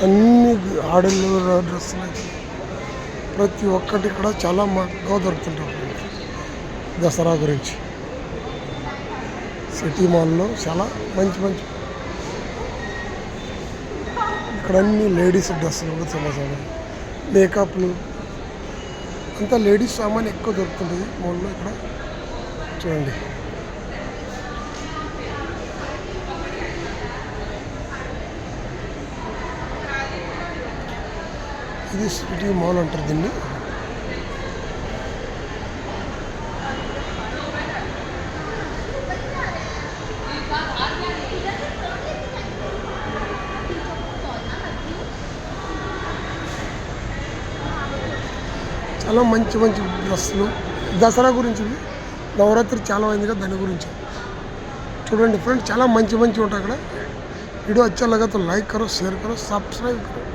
అన్ని ఆడలు డ్రెస్సులు అయితే ప్రతి ఒక్కటి ఇక్కడ చాలా మక్కువ దొరుకుతుంటారు దసరా గురించి. సిటీ మాల్లో చాలా మంచి మంచి ఇక్కడ అన్ని లేడీస్ డ్రెస్సులు కూడా చాలా మేకప్లు అంతా లేడీస్ సామాన్ ఎక్కువ దొరుకుతుంటుంది మాల్లో. ఇక్కడ చూడండి ఇది సిటీ మాల్ అంటారు దీన్ని. చాలా మంచి మంచి డ్రెస్సులు దసరా గురించి, నవరాత్రి చాలా అయింది కదా దాని గురించి. చూడండి ఫ్రెండ్స్, చాలా మంచి మంచి ఉంటాయి అక్కడ. वीडियो अच्छा लगा तो लाइक करो, शेयर करो, सब्सक्राइब करो.